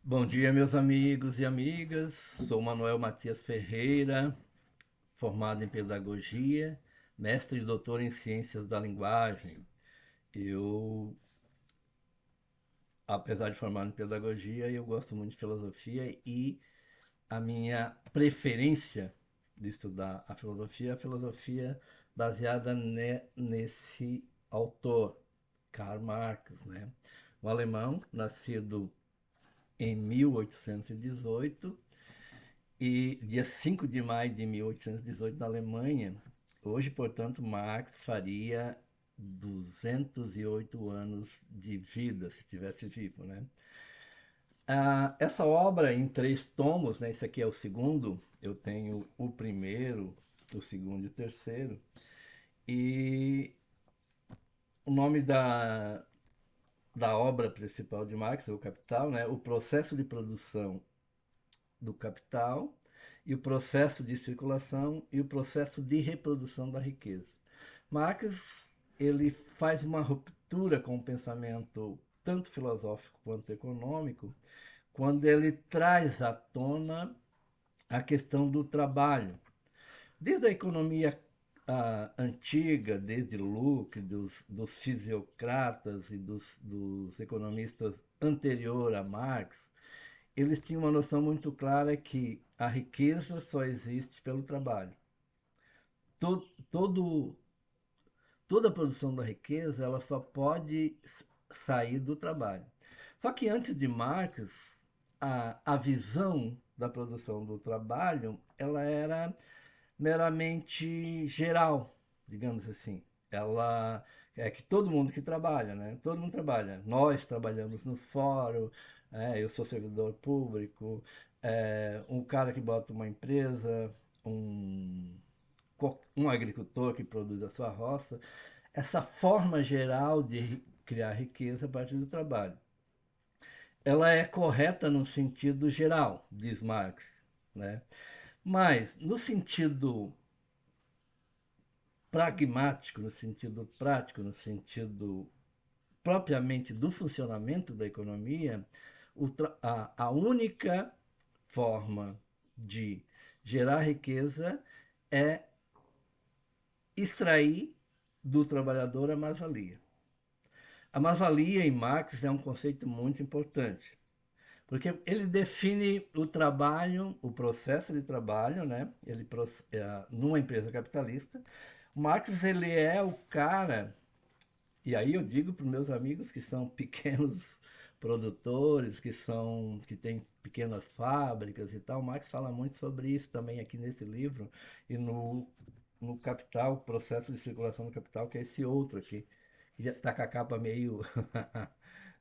Bom dia, meus amigos e amigas. Sou Manuel Matias Ferreira, formado em pedagogia, mestre e doutor em ciências da linguagem. Eu, apesar de formado em pedagogia, eu gosto muito de filosofia e a minha preferência de estudar é a filosofia baseada nesse autor, Karl Marx, né? Um alemão nascido em 1818 e dia 5 de maio de 1818 na Alemanha. Hoje, portanto, Marx faria 208 anos de vida, se estivesse vivo, né? Essa obra em 3 tomos, né? Esse aqui é o segundo, eu tenho o primeiro, o segundo e o terceiro. E o nome da obra principal de Marx é o Capital, né? O processo de produção do capital e o processo de circulação e o processo de reprodução da riqueza. Marx ele faz uma ruptura com o pensamento tanto filosófico quanto econômico quando ele traz à tona a questão do trabalho. Desde a economia antiga, desde Luke, dos fisiocratas e dos economistas anterior a Marx, eles tinham uma noção muito clara que a riqueza só existe pelo trabalho. Todo, todo, toda a produção da riqueza ela só pode sair do trabalho. Só que antes de Marx, a visão da produção do trabalho ela era meramente geral, digamos assim. Ela é que todo mundo que trabalha, né? Todo mundo trabalha. Nós trabalhamos no fórum, eu sou servidor público, um cara que bota uma empresa, um, um agricultor que produz a sua roça. Essa forma geral de criar riqueza a partir do trabalho. Ela é correta no sentido geral, diz Marx, né? Mas no sentido pragmático, no sentido prático, no sentido propriamente do funcionamento da economia, a única forma de gerar riqueza é extrair do trabalhador a mais-valia. A mais-valia em Marx é um conceito muito importante, porque ele define o trabalho, o processo de trabalho, né? Numa empresa capitalista. Marx ele é o cara. E aí eu digo para os meus amigos que são pequenos produtores, que têm pequenas fábricas e tal, o Marx fala muito sobre isso também aqui nesse livro e no Capital, Processo de Circulação do Capital, que é esse outro aqui, que já está com a capa meio,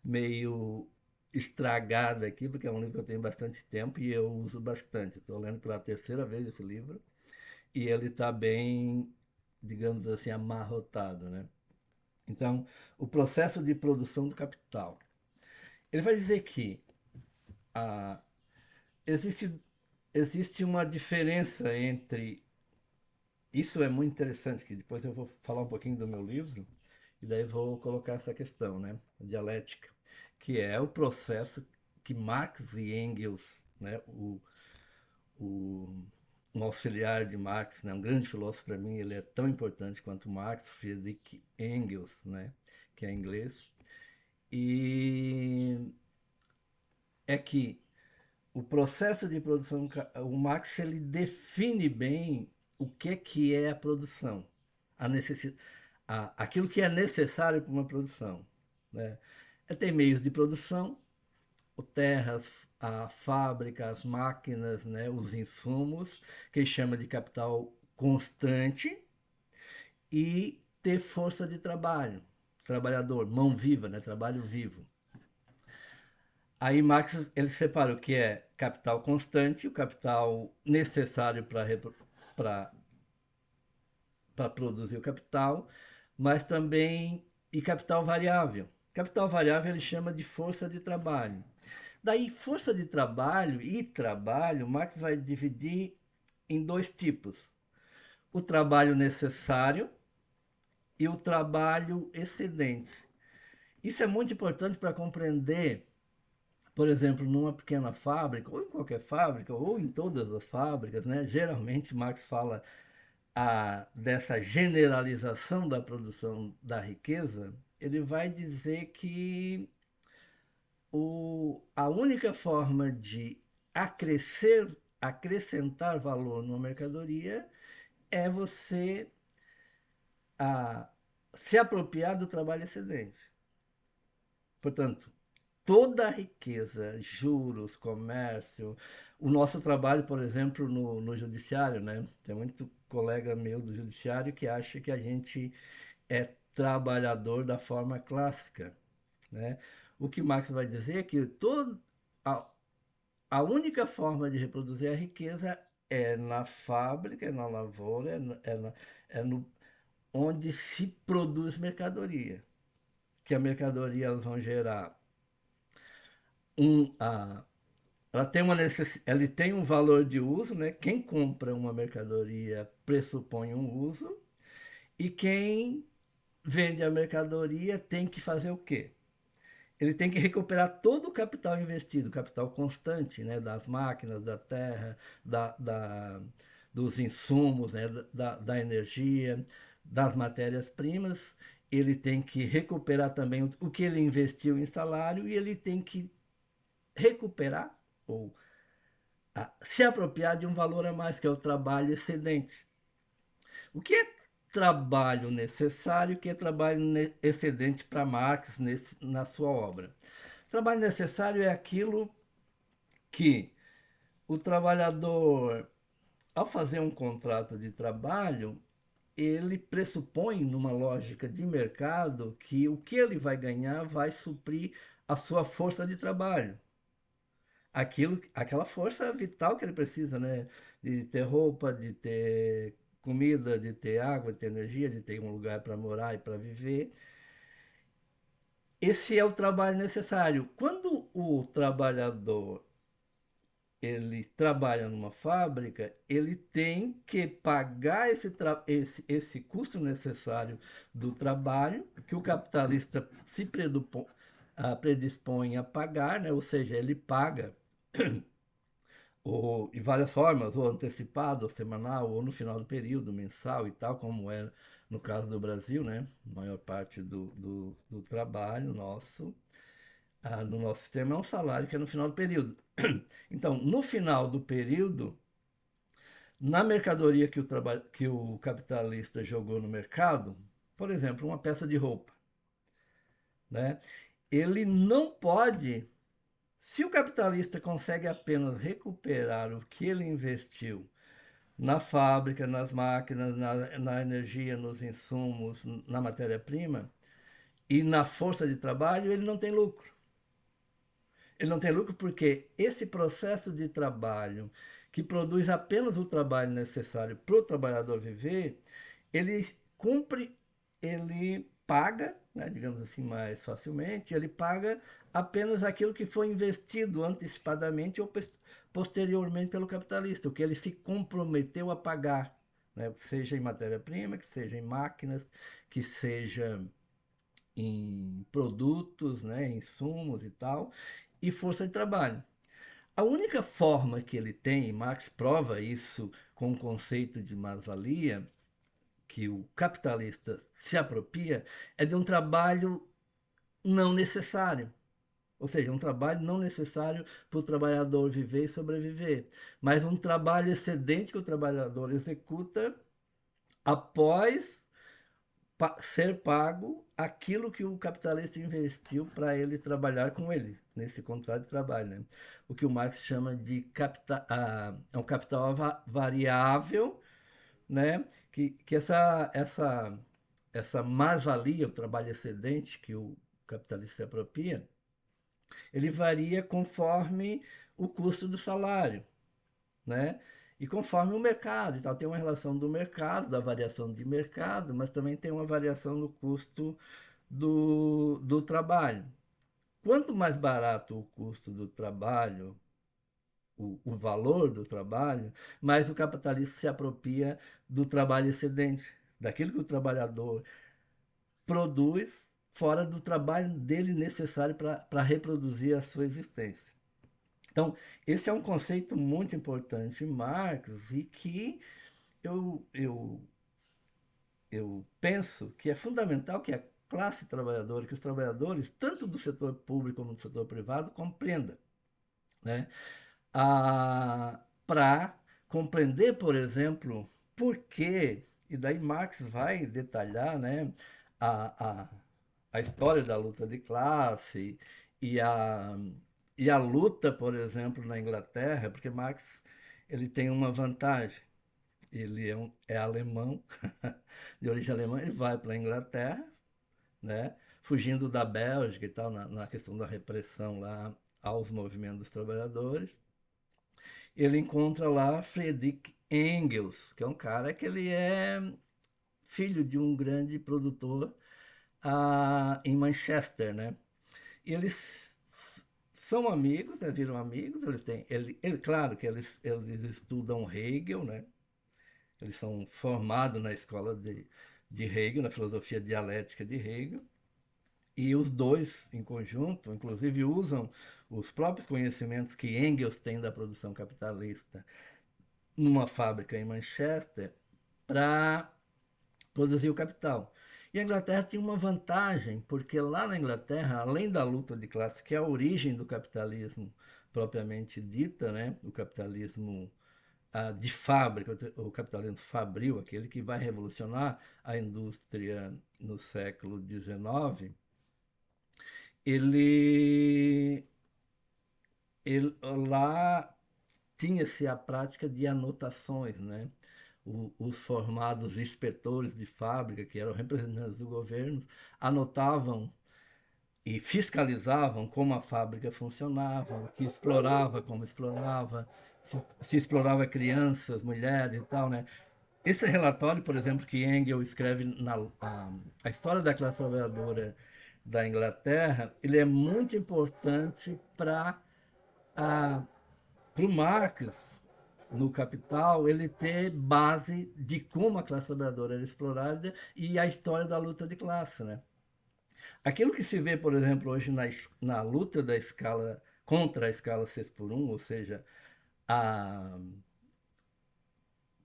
meio estragada aqui, porque é um livro que eu tenho bastante tempo e eu uso bastante. Estou lendo pela terceira vez esse livro e ele está bem, digamos assim, amarrotado, né? Então, o processo de produção do capital. Ele vai dizer que ah, existe, existe uma diferença entre. Isso é muito interessante, que depois eu vou falar um pouquinho do meu livro, e daí vou colocar essa questão, né? A dialética, que é o processo que Marx e Engels, né? O, um auxiliar de Marx, né? Um grande filósofo para mim, ele é tão importante quanto Marx, Friedrich Engels, né? Que é inglês. E é que o processo de produção, o Marx ele define bem o que é a produção, a necessidade, aquilo que é necessário para uma produção. Né? Tem meios de produção, terras, a fábrica, as máquinas, né, os insumos, que ele chama de capital constante, e ter força de trabalho, trabalhador, mão viva, né, trabalho vivo. Aí Marx ele separa o que é capital constante, o capital necessário para produzir o capital, mas também e capital variável. Capital variável ele chama de força de trabalho. Daí força de trabalho e trabalho, Marx vai dividir em 2 tipos: o trabalho necessário e o trabalho excedente. Isso é muito importante para compreender Por exemplo, numa pequena fábrica, ou em qualquer fábrica, ou em todas as fábricas, né? Geralmente Marx fala dessa generalização da produção da riqueza, ele vai dizer que a única forma de acrescentar valor numa mercadoria é você a, se apropriar do trabalho excedente. Portanto, toda a riqueza, juros, comércio, o nosso trabalho, por exemplo, no judiciário, né? Tem muito colega meu do judiciário que acha que a gente é trabalhador da forma clássica, né? O que Marx vai dizer é que a, a única forma de reproduzir a riqueza é na fábrica, é na lavoura, é no, onde se produz mercadoria. Que a mercadoria elas vão gerar um, a, ela tem um valor de uso, né? Quem compra uma mercadoria pressupõe um uso e quem vende a mercadoria tem que fazer o quê? Ele tem que recuperar todo o capital investido, capital constante, né? Das máquinas, da terra, dos insumos, né? Da energia, das matérias-primas. Ele tem que recuperar também o que ele investiu em salário e ele tem que recuperar ou se apropriar de um valor a mais, que é o trabalho excedente. O que é trabalho necessário, o que é trabalho excedente para Marx na sua obra? Trabalho necessário é aquilo que o trabalhador, ao fazer um contrato de trabalho, ele pressupõe, numa lógica de mercado, que o que ele vai ganhar vai suprir a sua força de trabalho. Aquela força vital que ele precisa, né? De ter roupa, de ter comida, de ter água, de ter energia, de ter um lugar para morar e para viver. Esse é o trabalho necessário. Quando o trabalhador ele trabalha numa fábrica, ele tem que pagar esse custo necessário do trabalho, que o capitalista predispõe a pagar, né? Ou seja, ele paga ou, de várias formas, ou antecipado, ou semanal, ou no final do período, mensal e tal, como é no caso do Brasil, né? A maior parte do trabalho nosso, no nosso sistema, é um salário que é no final do período. Então, no final do período, na mercadoria que o capitalista jogou no mercado, por exemplo, uma peça de roupa, né? Ele não pode, se o capitalista consegue apenas recuperar o que ele investiu na fábrica, nas máquinas, na energia, nos insumos, na matéria-prima e na força de trabalho, ele não tem lucro. Ele não tem lucro porque esse processo de trabalho, que produz apenas o trabalho necessário para o trabalhador viver, ele cumpre, ele paga, né, digamos assim, mais facilmente, ele paga apenas aquilo que foi investido antecipadamente ou posteriormente pelo capitalista, o que ele se comprometeu a pagar, né, seja em matéria-prima, que seja em máquinas, que seja em produtos, né, insumos e tal, e força de trabalho. A única forma que ele tem, e Marx prova isso com o conceito de mais-valia, que o capitalista se apropria, é de um trabalho não necessário. Ou seja, um trabalho não necessário para o trabalhador viver e sobreviver, mas um trabalho excedente que o trabalhador executa após ser pago aquilo que o capitalista investiu para ele trabalhar com ele, nesse contrato de trabalho. Né? O que o Marx chama de é um capital variável, né? que essa mais-valia, o trabalho excedente que o capitalista se apropria, ele varia conforme o custo do salário, né? E conforme o mercado, então tem uma relação do mercado, da variação de mercado, mas também tem uma variação no custo do trabalho. Quanto mais barato o custo do trabalho, o valor do trabalho, mais o capitalista se apropria do trabalho excedente, daquilo que o trabalhador produz fora do trabalho dele necessário para reproduzir a sua existência. Então, esse é um conceito muito importante em Marx e que eu, eu, eu penso que é fundamental que a classe trabalhadora, que os trabalhadores, tanto do setor público como do setor privado, compreendam, né? Para compreender, por exemplo, por que, e daí Marx vai detalhar, né, a, a, a história da luta de classe e a, e a luta, por exemplo, na Inglaterra, porque Marx ele tem uma vantagem. Ele é alemão, de origem alemã, ele vai para a Inglaterra, né, fugindo da Bélgica e tal, na questão da repressão lá aos movimentos dos trabalhadores. Ele encontra lá Friedrich Engels, que é um cara que ele é filho de um grande produtor em Manchester, né? E eles são amigos, né? Viram amigos, eles têm, claro que eles estudam Hegel, né? Eles são formados na escola de Hegel, na filosofia dialética de Hegel, e os dois, em conjunto, inclusive usam os próprios conhecimentos que Engels tem da produção capitalista numa fábrica em Manchester para produzir o capital. E a Inglaterra tinha uma vantagem, porque lá na Inglaterra, além da luta de classe, que é a origem do capitalismo propriamente dita, né? O capitalismo de fábrica, o capitalismo fabril, aquele que vai revolucionar a indústria no século XIX, ele, lá tinha-se a prática de anotações, né? Os formados inspetores de fábrica, que eram representantes do governo, anotavam e fiscalizavam como a fábrica funcionava, que explorava, como explorava, se explorava crianças, mulheres e tal, né? Esse relatório, por exemplo, que Engels escreve a história da classe trabalhadora da Inglaterra, ele é muito importante para o Marx, no Capital, ele ter base de como a classe trabalhadora era explorada e a história da luta de classe, né? Aquilo que se vê, por exemplo, hoje na luta da escala contra a escala 6 por 1, ou seja, a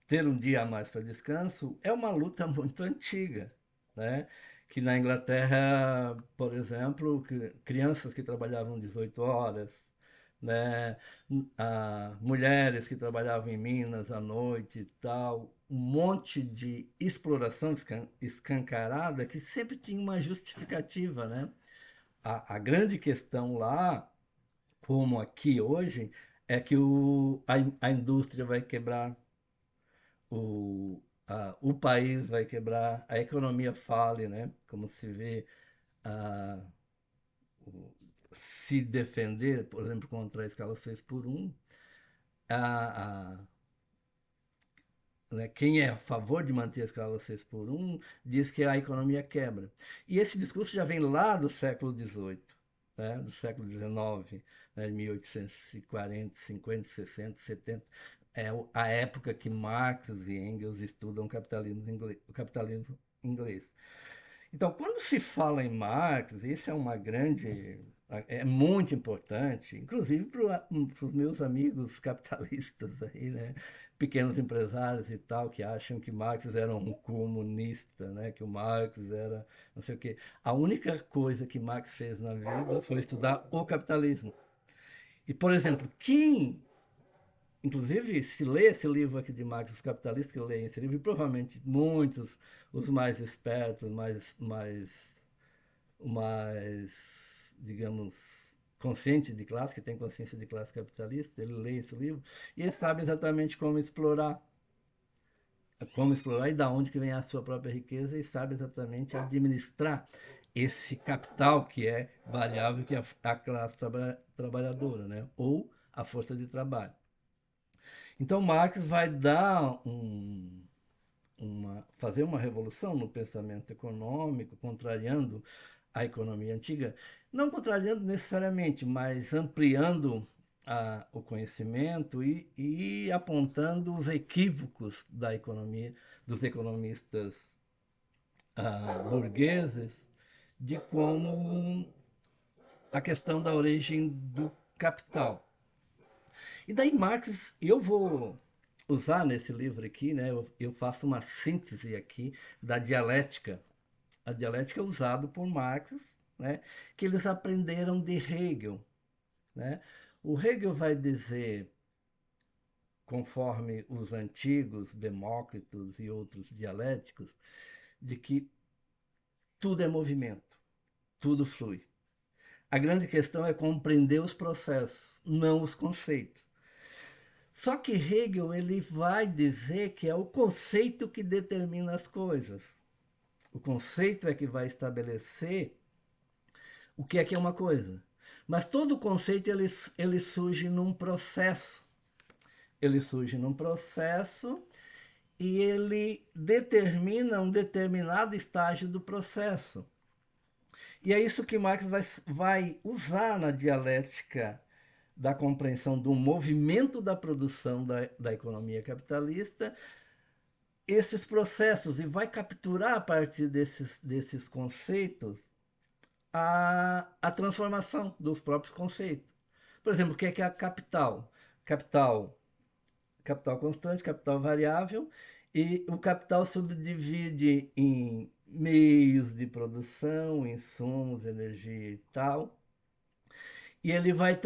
ter um dia a mais para descanso, é uma luta muito antiga, né? Que na Inglaterra, por exemplo, crianças que trabalhavam 18 horas, né? Mulheres que trabalhavam em minas à noite e tal, um monte de exploração escancarada que sempre tinha uma justificativa, né? A grande questão lá, como aqui hoje, é que a indústria vai quebrar, o país vai quebrar, a economia fale, né? Como se vê a, se defender, por exemplo, contra a escala 6 por 1, a, a, né, quem é a favor de manter a escala 6 por 1 diz que a economia quebra. E esse discurso já vem lá do século XVIII, né, do século XIX, né, 1840, 50, 60, 70. É a época que Marx e Engels estudam o capitalismo inglês. Então, quando se fala em Marx, isso é uma grande, é muito importante, inclusive para os meus amigos capitalistas aí, né? Pequenos empresários e tal, que acham que Marx era um comunista, né? Que o Marx era não sei o quê. A única coisa que Marx fez na vida foi estudar o capitalismo. E, por exemplo, quem inclusive, se lê esse livro aqui de Marx, Os Capitalistas, que eu leio esse livro, e provavelmente muitos, os mais espertos, mais, digamos, conscientes de classe, que tem consciência de classe capitalista, ele lê esse livro e ele sabe exatamente como explorar e da onde que vem a sua própria riqueza e sabe exatamente administrar esse capital que é variável, que é a classe trabalhadora, né? Ou a força de trabalho. Então Marx vai fazer uma revolução no pensamento econômico, contrariando a economia antiga, não contrariando necessariamente, mas ampliando o conhecimento e apontando os equívocos da economia, dos economistas burgueses de como a questão da origem do capital. E daí Marx, eu vou usar nesse livro aqui, né, eu faço uma síntese aqui da dialética. A dialética é usada por Marx, né, que eles aprenderam de Hegel. Né? O Hegel vai dizer, conforme os antigos Demócritos e outros dialéticos, de que tudo é movimento, tudo flui. A grande questão é compreender os processos, não os conceitos. Só que Hegel ele vai dizer que é o conceito que determina as coisas. O conceito é que vai estabelecer o que é uma coisa. Mas todo conceito ele surge num processo. Ele surge num processo e ele determina um determinado estágio do processo. E é isso que Marx vai usar na dialética da compreensão do movimento da produção da economia capitalista, esses processos, e vai capturar a partir desses conceitos a transformação dos próprios conceitos. Por exemplo, o que é a capital? Capital, capital constante, capital variável, e o capital subdivide em meios de produção, insumos, energia e tal. E ele vai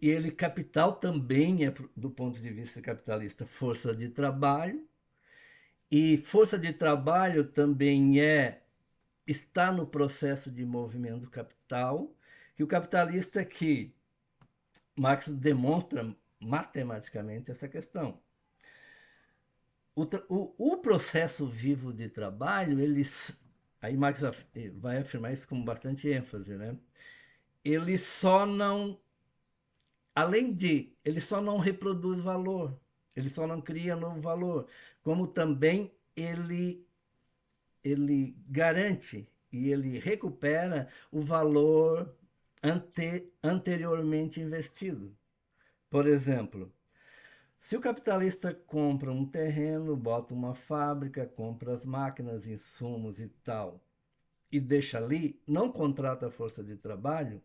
e ele capital também é do ponto de vista capitalista força de trabalho, e força de trabalho também está no processo de movimento do capital, que o capitalista que Marx demonstra matematicamente essa questão. O processo vivo de trabalho, aí Marx vai afirmar isso com bastante ênfase, né? Ele só não, além de, ele só não reproduz valor, ele só não cria novo valor, como também ele garante e ele recupera o valor anteriormente investido. Por exemplo, se o capitalista compra um terreno, bota uma fábrica, compra as máquinas, insumos e tal, e deixa ali, não contrata a força de trabalho,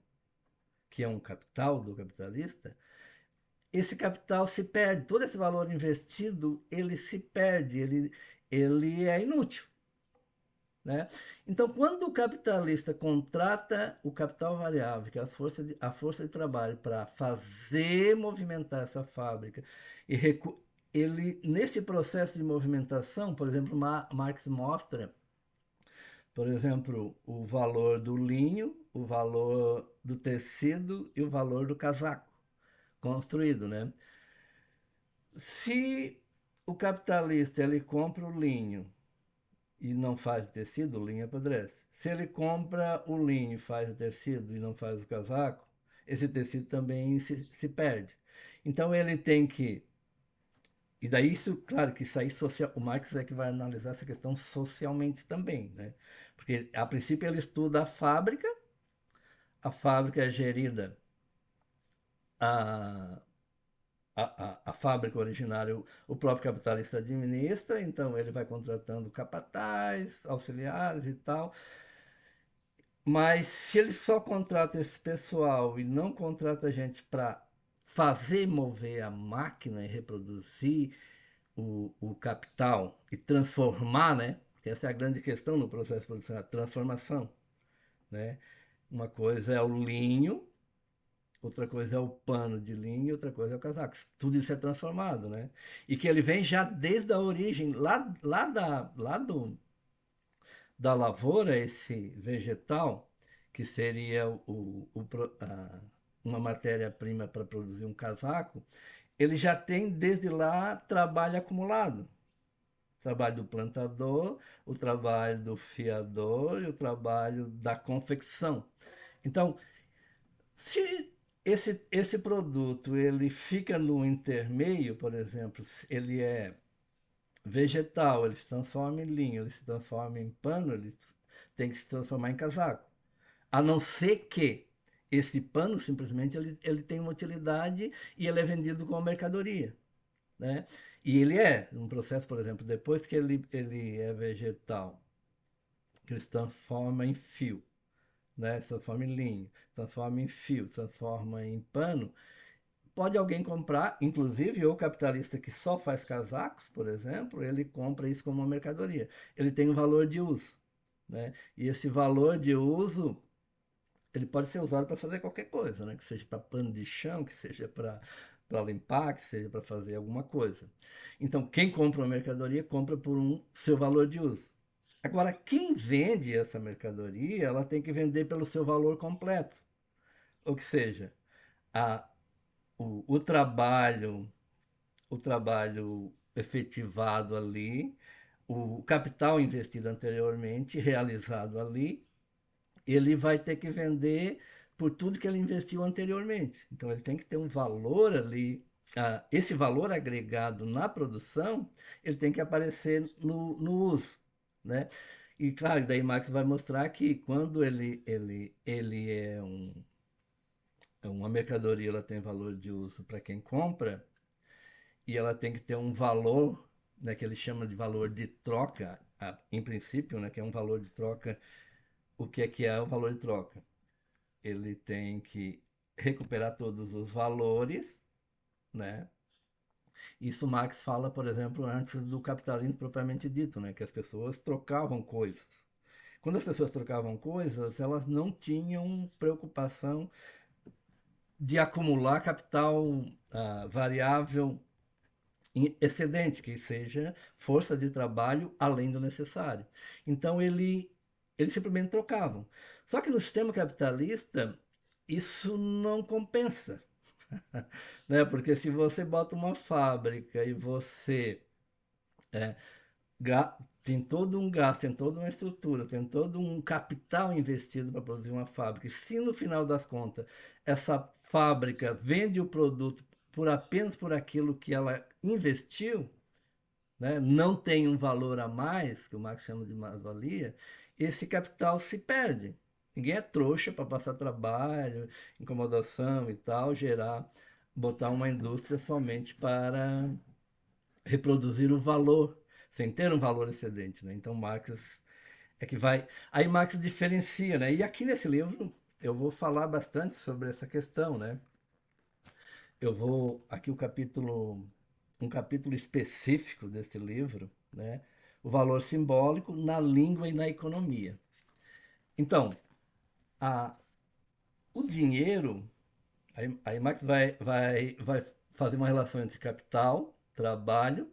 que é um capital do capitalista, esse capital se perde, todo esse valor investido, ele se perde, ele é inútil. Né? Então, quando o capitalista contrata o capital variável, que é a força de trabalho, para fazer movimentar essa fábrica, e ele, nesse processo de movimentação, por exemplo, Marx mostra, por exemplo, o valor do linho, o valor do tecido e o valor do casaco construído. Né? Se o capitalista ele compra o linho e não faz o tecido, o linho apodrece. Se ele compra o linho e faz o tecido e não faz o casaco, esse tecido também se perde. Então ele tem que. E daí isso, claro que isso aí social, o Marx é que vai analisar essa questão socialmente também, né? Porque a princípio ele estuda a fábrica é gerida, a, a fábrica originária, o próprio capitalista administra, então ele vai contratando capataz, auxiliares e tal. Mas se ele só contrata esse pessoal e não contrata gente para fazer mover a máquina e reproduzir o capital e transformar, né? Porque essa é a grande questão no processo de produção, a transformação, né? Uma coisa é o linho, outra coisa é o pano de linho, outra coisa é o casaco. Tudo isso é transformado, né? E que ele vem já desde a origem, da lavoura, esse vegetal, que seria uma matéria-prima para produzir um casaco, ele já tem desde lá trabalho acumulado. O trabalho do plantador, o trabalho do fiador e o trabalho da confecção. Então, se esse produto ele fica no intermeio, por exemplo, ele é vegetal, ele se transforma em linho, ele se transforma em pano, ele tem que se transformar em casaco. A não ser que esse pano simplesmente ele tem uma utilidade e ele é vendido como mercadoria. Né? E ele é, um processo, por exemplo, depois que ele é vegetal, que ele se transforma em fio. né? Se transforma em linho, se transforma em fio, se transforma em pano. Pode alguém comprar, inclusive o capitalista que só faz casacos, por exemplo, ele compra isso como uma mercadoria. Ele tem um valor de uso, né? E esse valor de uso ele pode ser usado para fazer qualquer coisa, né? Que seja para pano de chão, que seja para limpar, que seja para fazer alguma coisa. Então, quem compra uma mercadoria compra por um seu valor de uso. Agora, quem vende essa mercadoria, ela tem que vender pelo seu valor completo. Ou que seja, a, o trabalho, o trabalho efetivado ali, o capital investido anteriormente, realizado ali, ele vai ter que vender por tudo que ele investiu anteriormente. Então ele tem que ter um valor ali, esse valor agregado na produção, ele tem que aparecer no uso, né? E claro, daí Marx vai mostrar que quando ele é uma mercadoria, ela tem valor de uso para quem compra, e ela tem que ter um valor, né, que ele chama de valor de troca, em princípio, né, que é um valor de troca. O que é o valor de troca? Ele tem que recuperar todos os valores, né? Isso Marx fala, por exemplo, antes do capitalismo propriamente dito, né? Que as pessoas trocavam coisas. Quando as pessoas trocavam coisas, elas não tinham preocupação de acumular capital variável excedente, que seja força de trabalho além do necessário. Então eles simplesmente trocavam. Só que no sistema capitalista isso não compensa, né? Porque se você bota uma fábrica e você é, tem todo um gasto, tem toda uma estrutura, tem todo um capital investido para produzir uma fábrica, e se no final das contas essa fábrica vende o produto por apenas por aquilo que ela investiu, né, não tem um valor a mais, que o Marx chama de mais-valia, esse capital se perde. Ninguém é trouxa para passar trabalho, incomodação e tal, botar uma indústria somente para reproduzir o valor, sem ter um valor excedente. Né? Então Marx é que vai. Aí Marx diferencia, né? E aqui nesse livro eu vou falar bastante sobre essa questão, né? Eu vou aqui um capítulo específico desse livro, né? O valor simbólico na língua e na economia. Então, a, o dinheiro, aí Marx vai fazer uma relação entre capital, trabalho,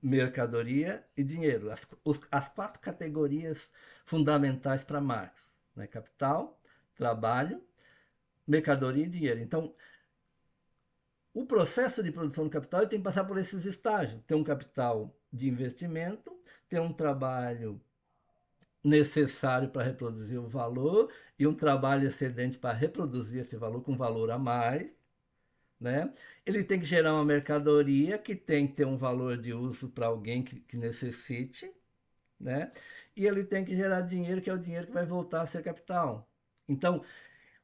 mercadoria e dinheiro. As quatro categorias fundamentais para Marx, né? Capital, trabalho, mercadoria e dinheiro. Então, o processo de produção do capital tem que passar por esses estágios. Ter um capital de investimento, ter um trabalho necessário para reproduzir o valor e um trabalho excedente para reproduzir esse valor com valor a mais, né? Ele tem que gerar uma mercadoria que tem que ter um valor de uso para alguém que necessite, né? E ele tem que gerar dinheiro, que é o dinheiro que vai voltar a ser capital. Então,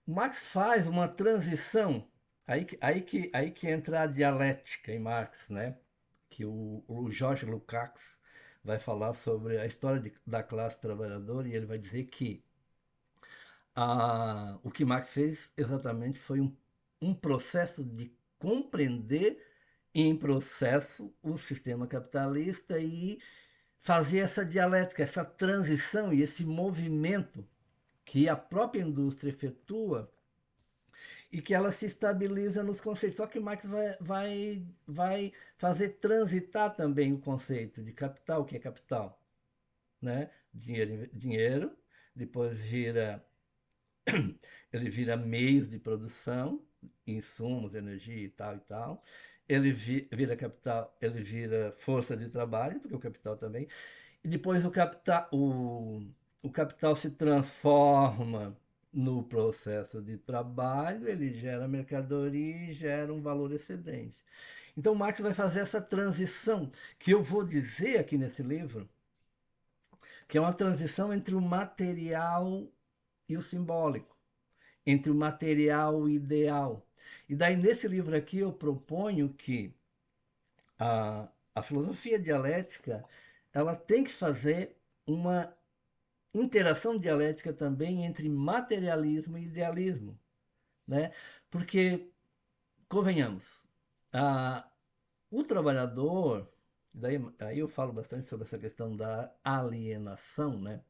Marx faz uma transição, aí que entra a dialética em Marx, né? Que o Jorge Lukács vai falar sobre a história da classe trabalhadora e ele vai dizer que o que Marx fez exatamente foi um processo de compreender em processo o sistema capitalista e fazer essa dialética, essa transição e esse movimento que a própria indústria efetua e que ela se estabiliza nos conceitos. Só que Marx vai fazer transitar também o conceito de capital, o que é capital, né? Dinheiro, depois ele vira meios de produção, insumos, energia e tal. Ele vira capital, ele vira força de trabalho, porque o capital também. E depois o capital se transforma no processo de trabalho, ele gera mercadoria e gera um valor excedente. Então Marx vai fazer essa transição, que eu vou dizer aqui nesse livro, que é uma transição entre o material e o simbólico, entre o material e o ideal. E daí nesse livro aqui eu proponho que a filosofia dialética ela tem que fazer uma interação dialética também entre materialismo e idealismo, né? Porque, convenhamos, a, o trabalhador, daí aí eu falo bastante sobre essa questão da alienação, né?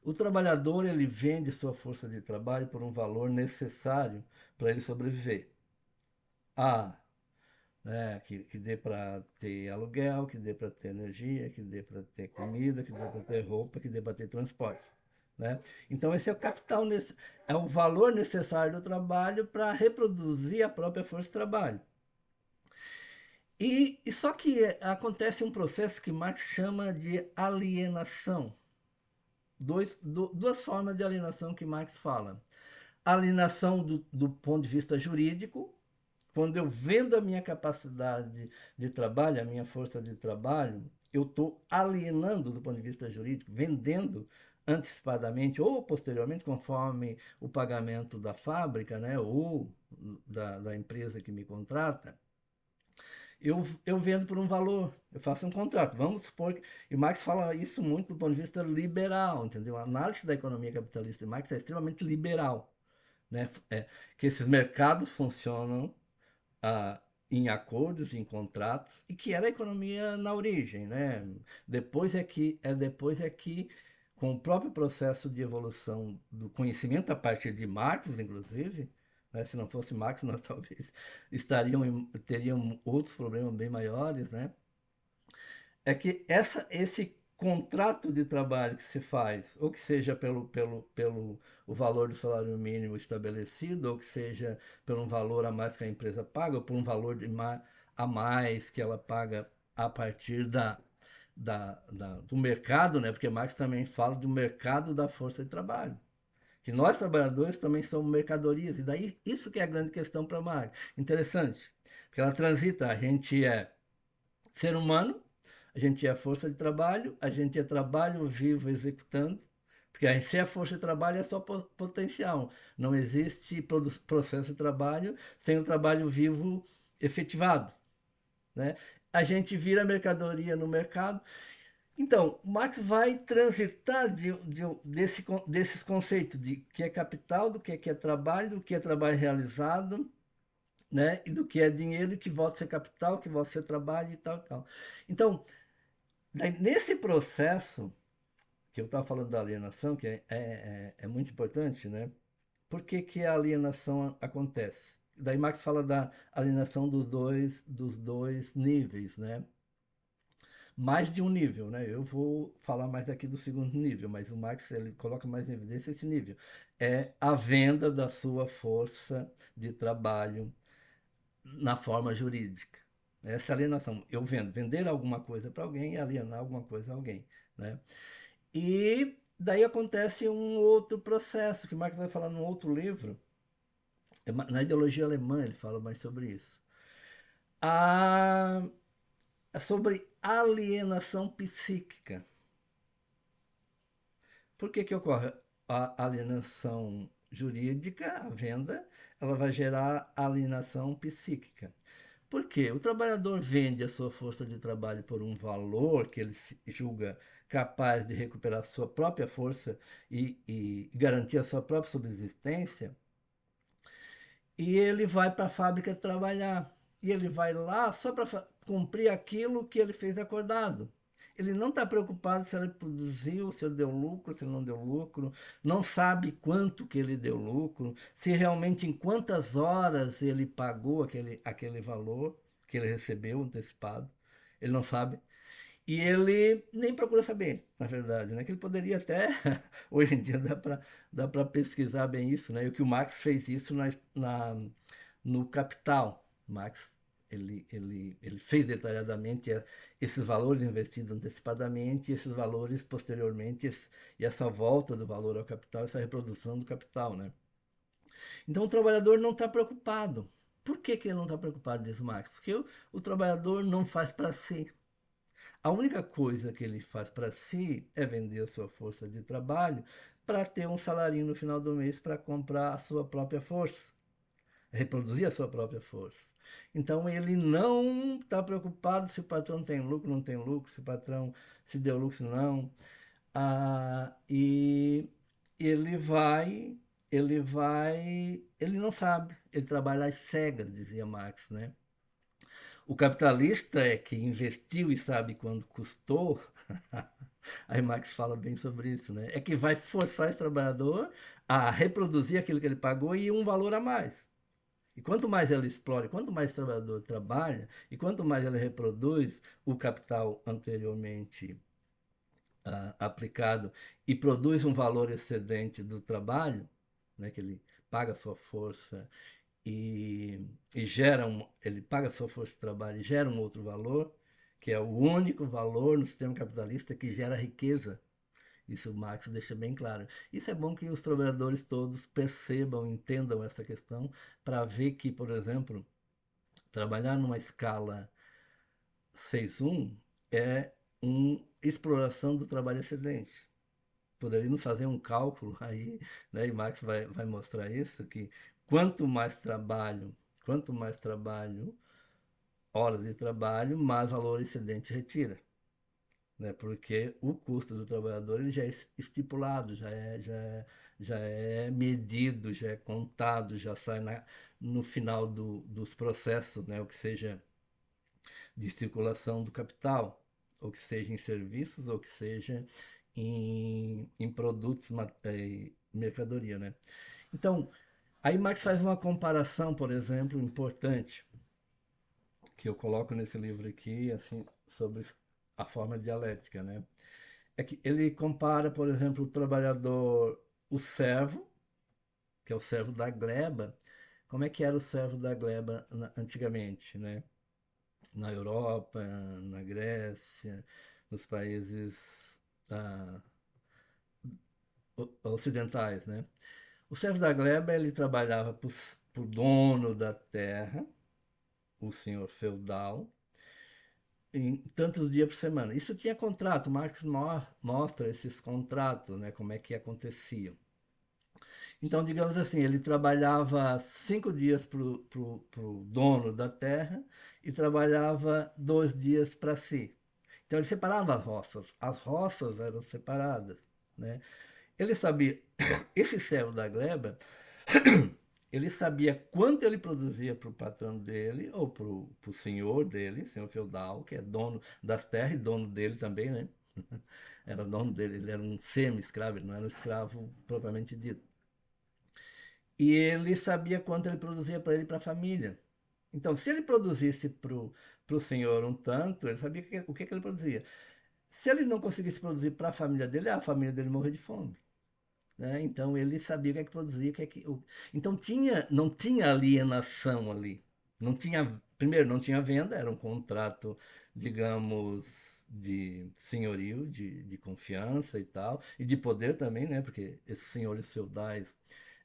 O trabalhador ele vende sua força de trabalho por um valor necessário para ele sobreviver. Ah, né, que dê para ter aluguel, que dê para ter energia, que dê para ter comida, que dê para ter roupa, que dê para ter transporte. Né? Então esse é o capital, é o valor necessário do trabalho para reproduzir a própria força de trabalho. E só que acontece um processo que Marx chama de alienação. Duas formas de alienação que Marx fala. Alienação do ponto de vista jurídico, quando eu vendo a minha capacidade de trabalho, a minha força de trabalho, eu estou alienando do ponto de vista jurídico, vendendo antecipadamente ou posteriormente, conforme o pagamento da fábrica, né, ou da empresa que me contrata, eu vendo por um valor, eu faço um contrato. Vamos supor que. E Marx fala isso muito do ponto de vista liberal, entendeu? A análise da economia capitalista de Marx é extremamente liberal, né? Que esses mercados funcionam ah, em acordos, em contratos, e que era a economia na origem, né? Depois é que com o próprio processo de evolução do conhecimento a partir de Marx, inclusive, né? Se não fosse Marx, nós talvez teríamos outros problemas bem maiores, né? É que esse contrato de trabalho que se faz, ou que seja pelo o valor do salário mínimo estabelecido, ou que seja por um valor a mais que a empresa paga, ou por um valor a mais que ela paga a partir do mercado, né? Porque Marx também fala do mercado da força de trabalho. Que nós trabalhadores também somos mercadorias, e daí isso que é a grande questão para Marx. Interessante, porque ela transita, a gente é ser humano, a gente é força de trabalho, a gente é trabalho vivo executando, porque se é força de trabalho é só potencial. Não existe processo de trabalho sem o trabalho vivo efetivado. Né? A gente vira mercadoria no mercado. Então, Marx vai transitar desses conceitos de que é capital, do que é trabalho, do que é trabalho realizado, né? E do que é dinheiro, que volta a ser capital, que volta a ser trabalho e tal, e tal. Então, daí, nesse processo que eu estava falando da alienação, que é muito importante, né? Por que, que a alienação acontece? Daí Marx fala da alienação dos dois níveis, né? Mais de um nível, né? Eu vou falar mais aqui do segundo nível, mas o Marx ele coloca mais em evidência esse nível. É a venda da sua força de trabalho na forma jurídica. Essa alienação. Eu vender alguma coisa para alguém e alienar alguma coisa a alguém, né? E daí acontece um outro processo que Marx vai falar num outro livro. Na ideologia alemã ele fala mais sobre isso. A, sobre alienação psíquica. Por que que ocorre a alienação jurídica, a venda, ela vai gerar alienação psíquica. Por quê? O trabalhador vende a sua força de trabalho por um valor que ele julga capaz de recuperar a sua própria força e garantir a sua própria subsistência, e ele vai para a fábrica trabalhar. E ele vai lá só para cumprir aquilo que ele fez acordado. Ele não está preocupado se ele produziu, se ele deu lucro, se ele não deu lucro, não sabe quanto que ele deu lucro, se realmente em quantas horas ele pagou aquele valor que ele recebeu antecipado. Ele não sabe. E ele nem procura saber, na verdade, né? Que ele poderia até, hoje em dia dá para pesquisar bem isso, né? E o que o Marx fez isso no Capital. Marx, ele fez detalhadamente esses valores investidos antecipadamente, esses valores posteriormente, e essa volta do valor ao capital, essa reprodução do capital, né? Então o trabalhador não está preocupado. Por que, que ele não está preocupado, diz Marx? Porque o trabalhador não faz para si. A única coisa que ele faz para si é vender a sua força de trabalho para ter um salarinho no final do mês para comprar a sua própria força, reproduzir a sua própria força. Então ele não está preocupado se o patrão tem lucro, não tem lucro, se o patrão se deu lucro, se não. E ele vai, ele não sabe, ele trabalha às cegas, dizia Marx, né? O capitalista é que investiu e sabe quando custou. Aí Marx fala bem sobre isso, né? É que vai forçar esse trabalhador a reproduzir aquilo que ele pagou e um valor a mais. E quanto mais ele explora, quanto mais o trabalhador trabalha, e quanto mais ele reproduz o capital anteriormente aplicado e produz um valor excedente do trabalho, né, que ele paga a sua força e gera ele paga a sua força de trabalho e gera um outro valor, que é o único valor no sistema capitalista que gera riqueza. Isso o Marx deixa bem claro. Isso é bom que os trabalhadores todos percebam, entendam essa questão, para ver que, por exemplo, trabalhar numa escala 6:1 é uma exploração do trabalho excedente. Poderíamos fazer um cálculo aí, né, e Marx vai mostrar isso, que quanto mais trabalho, quanto mais trabalho, horas de trabalho, mais valor excedente retira. Né, porque o custo do trabalhador ele já é estipulado, já é medido, já é contado, já sai no final dos processos, né, o que seja de circulação do capital, ou que seja em serviços, ou que seja em produtos, mercadoria. Né? Então, aí Marx faz uma comparação, por exemplo, importante, que eu coloco nesse livro aqui, assim, sobre a forma dialética, né? É que ele compara, por exemplo, o trabalhador, o servo, que é o servo da gleba. Como é que era o servo da gleba antigamente, né? Na Europa, na Grécia, nos países ah, ocidentais, né? O servo da gleba ele trabalhava para o dono da terra, o senhor feudal, em tantos dias por semana. Isso tinha contrato, Marx mostra esses contratos, né, como é que acontecia. Então, digamos assim, ele trabalhava 5 dias para o dono da terra e trabalhava 2 dias para si. Então, ele separava as roças eram separadas. Né? Ele sabia, esse servo da gleba, ele sabia quanto ele produzia para o patrão dele ou para o senhor dele, senhor feudal, que é dono das terras e dono dele também, né? Era dono dele, ele era um semi-escravo, ele não era um escravo propriamente dito. E ele sabia quanto ele produzia para ele e para a família. Então, se ele produzisse para o senhor um tanto, ele sabia o que ele produzia. Se ele não conseguisse produzir para a família dele morria de fome. Né? Então ele sabia o que é que produzia, então não tinha alienação ali. Não tinha, primeiro, não tinha venda, era um contrato, digamos, de senhorio, de confiança e tal, e de poder também, né? Porque esses senhores feudais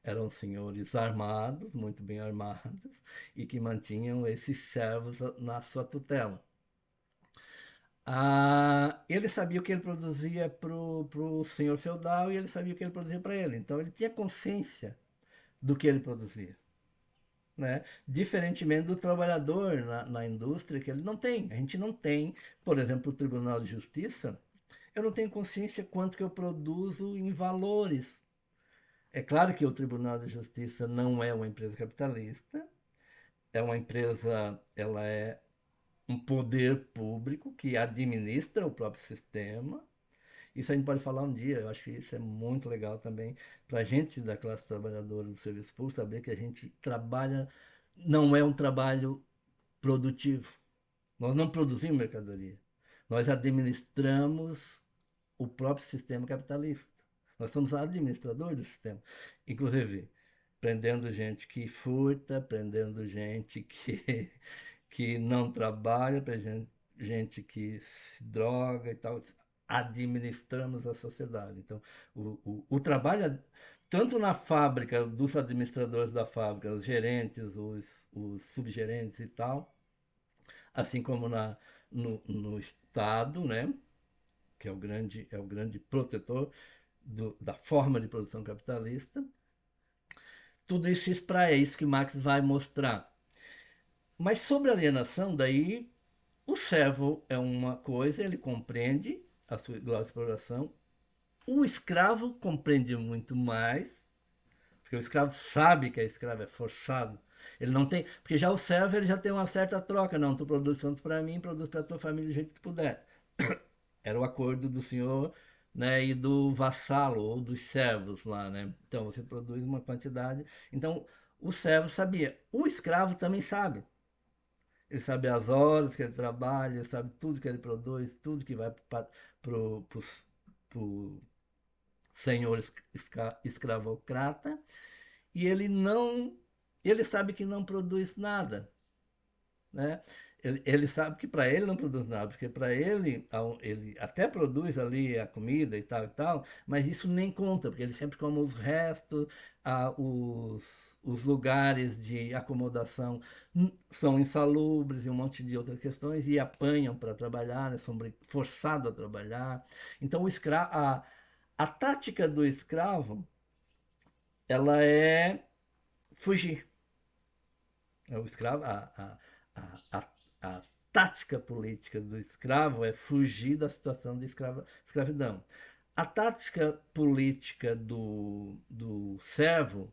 eram senhores armados, muito bem armados, e que mantinham esses servos na sua tutela. Ele sabia o que ele produzia para o senhor feudal e ele sabia o que ele produzia para ele. Então ele tinha consciência do que ele produzia. Né? Diferentemente do trabalhador na indústria, que ele não tem. A gente não tem, por exemplo, o Tribunal de Justiça, eu não tenho consciência quanto que eu produzo em valores. É claro que o Tribunal de Justiça não é uma empresa capitalista, é uma empresa, ela é um poder público que administra o próprio sistema. Isso a gente pode falar um dia, eu acho que isso é muito legal também para a gente da classe trabalhadora do serviço público saber que a gente trabalha, não é um trabalho produtivo. Nós não produzimos mercadoria. Nós administramos o próprio sistema capitalista. Nós somos administradores do sistema. Inclusive, prendendo gente que furta, prendendo gente que não trabalha, prendendo gente que se droga e tal. Administramos a sociedade. Então, o trabalho, tanto na fábrica, dos administradores da fábrica, os gerentes, os subgerentes e tal, assim como no Estado, né? Que é o grande protetor da forma de produção capitalista. Tudo isso se espraia, é isso que Marx vai mostrar. Mas sobre alienação, daí o servo é uma coisa, ele compreende a sua igual exploração, O escravo compreende muito mais, porque o escravo sabe que a escrava é forçado. Ele não tem. Porque já o servo ele já tem uma certa troca. Não, tu produz tanto para mim, produz para tua família do jeito que tu puder. Era o acordo do senhor, né, e do vassalo ou dos servos lá, né? Então você produz uma quantidade. Então o servo sabia. O escravo também sabe. Ele sabe as horas que ele trabalha, ele sabe tudo que ele produz, tudo que vai para o senhor escravocrata. E ele não. Ele sabe que não produz nada, né? Ele sabe que para ele não produz nada, porque para ele até produz ali a comida e tal, mas isso nem conta, porque ele sempre come os restos, os lugares de acomodação são insalubres e um monte de outras questões e apanham para trabalhar, né? São forçados a trabalhar. Então a tática do escravo ela é fugir. O escravo, a tática política do escravo é fugir da situação de escravidão. A tática política do servo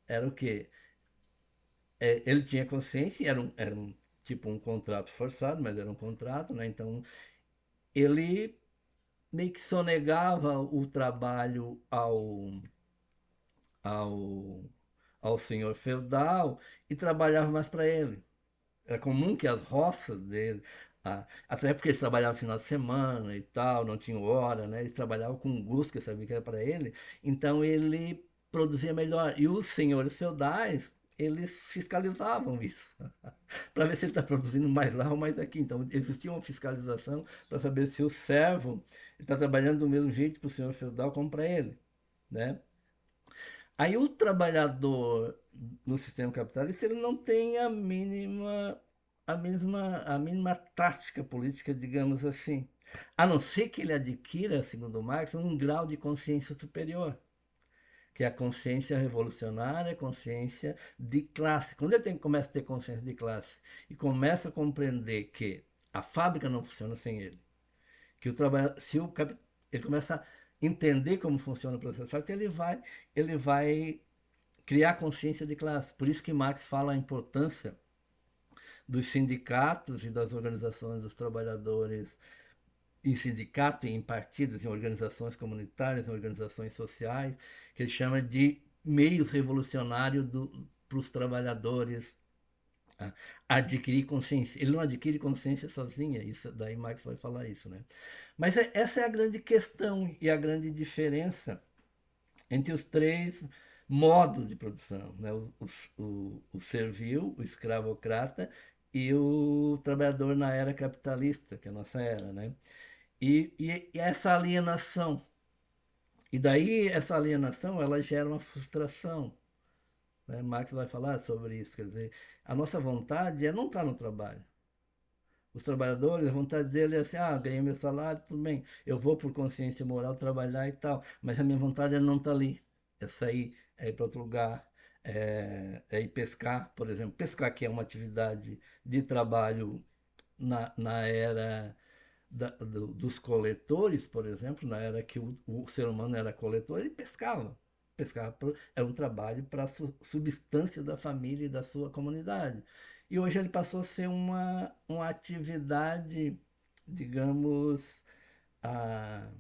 era o quê? Ele tinha consciência, era um tipo um contrato forçado, mas era um contrato, né? Então ele meio que sonegava o trabalho ao, ao senhor feudal e trabalhava mais para ele. Era comum que as roças dele, até porque eles trabalhavam no final de semana e tal, não tinham hora, né? Eles trabalhavam com gosto, que sabia que era para ele, então ele produzia melhor. E os senhores feudais, eles fiscalizavam isso, para ver se ele está produzindo mais lá ou mais aqui. Então existia uma fiscalização para saber se o servo está trabalhando do mesmo jeito para o senhor feudal como para ele, né? Aí o trabalhador no sistema capitalista ele não tem a mínima tática política, digamos assim. A não ser que ele adquira, segundo Marx, um grau de consciência superior, que é a consciência revolucionária, a consciência de classe. Quando ele começa a ter consciência de classe e começa a compreender que a fábrica não funciona sem ele, que o trabalho, se o ele começa a entender como funciona o processo fábrico, ele vai criar consciência de classe. Por isso que Marx fala a importância dos sindicatos e das organizações dos trabalhadores em sindicato, em partidos, em organizações comunitárias, em organizações sociais, que ele chama de meios revolucionários para os trabalhadores adquirir consciência. Ele não adquire consciência sozinha, isso, daí Marx vai falar isso, né? Mas essa é a grande questão e a grande diferença entre os três modos de produção, né? o servil, o escravocrata e o trabalhador na era capitalista, que é a nossa era, né? E essa alienação. E daí essa alienação ela gera uma frustração. Né? Marx vai falar sobre isso, quer dizer, a nossa vontade é não estar no trabalho. Os trabalhadores, a vontade dele é assim, ganhei meu salário, tudo bem, eu vou por consciência moral trabalhar e tal, mas a minha vontade é não estar ali, é sair, é ir para outro lugar, é ir pescar, por exemplo. Pescar que é uma atividade de trabalho na era dos coletores, por exemplo, na era que o ser humano era coletor, ele pescava. Era um trabalho para a subsistência da família e da sua comunidade. E hoje ele passou a ser uma atividade, digamos, a,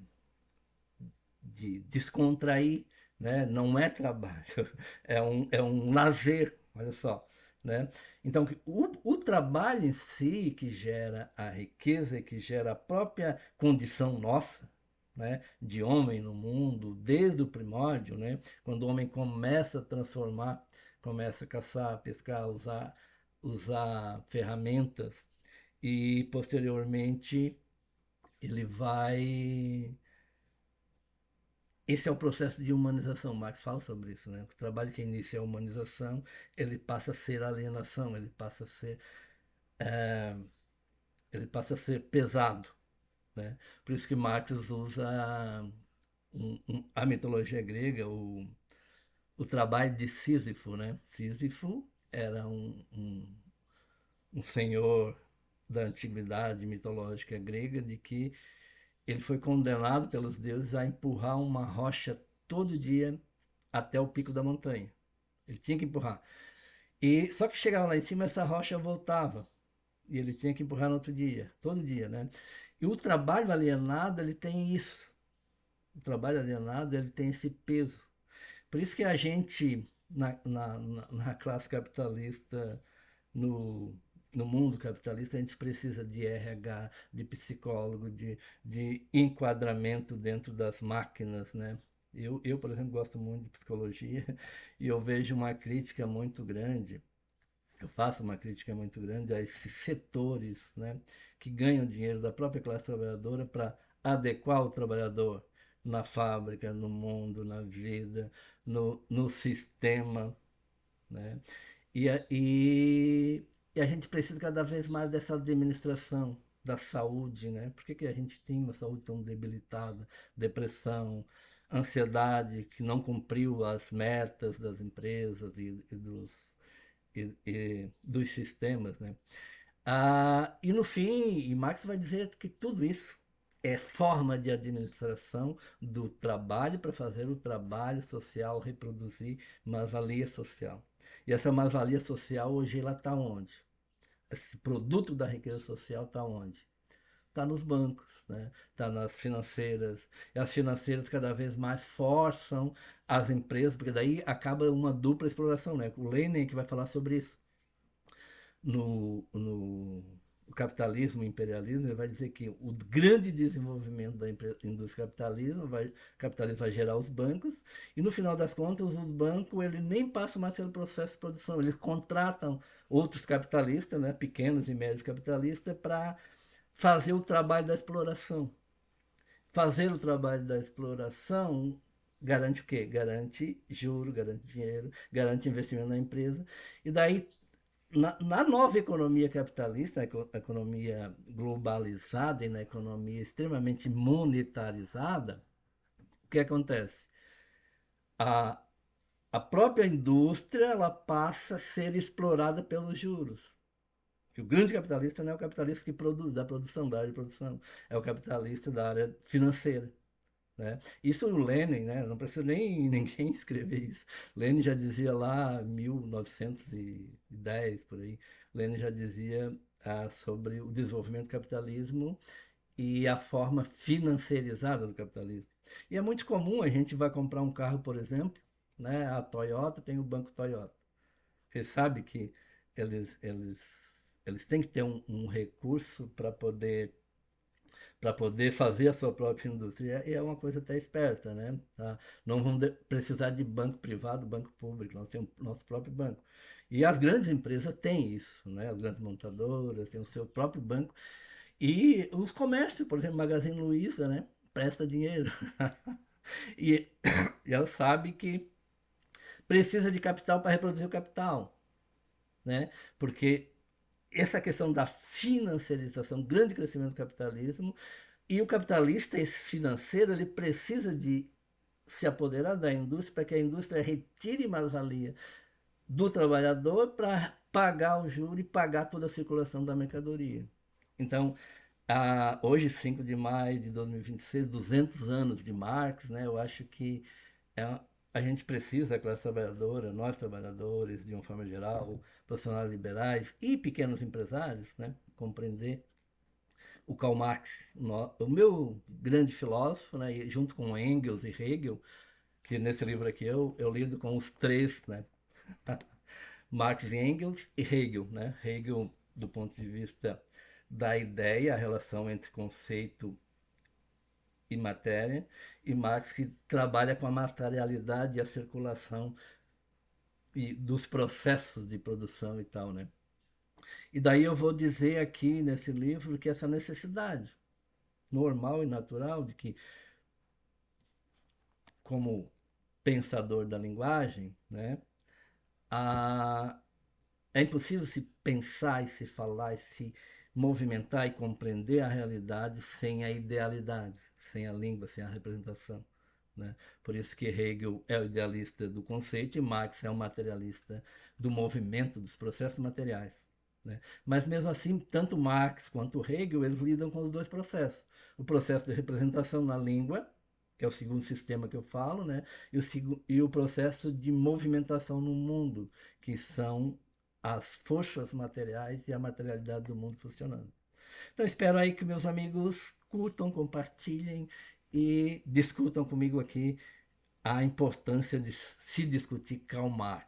de descontrair, né? Não é trabalho, é um lazer, olha só. Né? Então, o trabalho em si que gera a riqueza e que gera a própria condição nossa, né, de homem no mundo, desde o primórdio, né, quando o homem começa a transformar, começa a caçar, pescar, usar ferramentas e posteriormente ele vai. Esse é o processo de humanização. Marx fala sobre isso, né? O trabalho que inicia a humanização, ele passa a ser alienação, ele passa a ser pesado, né? Por isso que Marx usa a mitologia grega, o trabalho de Sísifo, né? Sísifo era um senhor da antiguidade mitológica grega de que ele foi condenado pelos deuses a empurrar uma rocha todo dia até o pico da montanha. Ele tinha que empurrar. E só que chegava lá em cima, essa rocha voltava. E ele tinha que empurrar no outro dia, todo dia, né? E o trabalho alienado, ele tem isso. O trabalho alienado, ele tem esse peso. Por isso que a gente, na classe capitalista, no, no mundo capitalista, a gente precisa de RH, de psicólogo, de enquadramento dentro das máquinas, né? Por exemplo, gosto muito de psicologia e eu vejo uma crítica muito grande, eu faço uma crítica muito grande a esses setores, né, que ganham dinheiro da própria classe trabalhadora para adequar o trabalhador na fábrica, no mundo, na vida, no sistema, né? E a gente precisa cada vez mais dessa administração da saúde, né? Por que, que a gente tem uma saúde tão debilitada? Depressão, ansiedade, que não cumpriu as metas das empresas e dos sistemas, né? E no fim, e Marx vai dizer que tudo isso é forma de administração do trabalho para fazer o trabalho social reproduzir mais-valia social. E essa mais-valia social hoje ela está onde? Esse produto da riqueza social está onde? Está nos bancos, né? Está nas financeiras. E as financeiras cada vez mais forçam as empresas, porque daí acaba uma dupla exploração, né? O Lenin que vai falar sobre isso no capitalismo e imperialismo, ele vai dizer que o grande desenvolvimento da indústria capitalismo vai gerar os bancos, e no final das contas, os bancos ele nem passam mais pelo processo de produção, eles contratam outros capitalistas, né, pequenos e médios capitalistas, para fazer o trabalho da exploração. Fazer o trabalho da exploração garante o quê? Garante juro, garante dinheiro, garante investimento na empresa, e daí na nova economia capitalista, na economia globalizada e na economia extremamente monetarizada, o que acontece? A, a própria indústria ela passa a ser explorada pelos juros. Que o grande capitalista não é o capitalista que produz, da produção, da área de produção, é o capitalista da área financeira. Né? Isso o Lenin, né? Não precisa nem ninguém escrever isso. Lenin já dizia lá em 1910, por aí, Lenin já dizia sobre o desenvolvimento do capitalismo e a forma financeirizada do capitalismo. E é muito comum a gente vai comprar um carro, por exemplo, né? A Toyota tem o Banco Toyota. Você sabe que eles, eles, eles têm que ter um recurso para poder fazer a sua própria indústria. E é uma coisa até esperta, né? Tá? Não vamos precisar de banco privado, banco público, nós temos nosso próprio banco. E as grandes empresas têm isso, né? As grandes montadoras têm o seu próprio banco. E os comércios, por exemplo, Magazine Luiza, né? Presta dinheiro. e, e ela sabe que precisa de capital para reproduzir o capital, né? Porque essa questão da financiarização, grande crescimento do capitalismo, e o capitalista financeiro ele precisa de se apoderar da indústria para que a indústria retire mais-valia do trabalhador para pagar o juro e pagar toda a circulação da mercadoria. Então, hoje, 5 de maio de 2026, 200 anos de Marx, né, eu acho que é, a gente precisa, a classe trabalhadora, nós trabalhadores, de uma forma geral, profissionais liberais e pequenos empresários, né, compreender o Karl Marx, o meu grande filósofo, né, junto com Engels e Hegel, que nesse livro aqui eu lido com os três, né, Marx e Engels e Hegel, né, Hegel do ponto de vista da ideia, a relação entre conceito e matéria, e Marx que trabalha com a materialidade e a circulação e dos processos de produção e tal, né. E daí eu vou dizer aqui nesse livro que essa necessidade normal e natural de que, como pensador da linguagem, né, a, é impossível se pensar e se falar e se movimentar e compreender a realidade sem a idealidade, sem a língua, sem a representação. Né? Por isso que Hegel é o idealista do conceito e Marx é o materialista do movimento, dos processos materiais. né? Mas mesmo assim, tanto Marx quanto Hegel, eles lidam com os dois processos. O processo de representação na língua, que é o segundo sistema que eu falo, né? E o processo de movimentação no mundo, que são as forças materiais e a materialidade do mundo funcionando. Então espero aí que meus amigos curtam, compartilhem e discutam comigo aqui a importância de se discutir Karl Marx.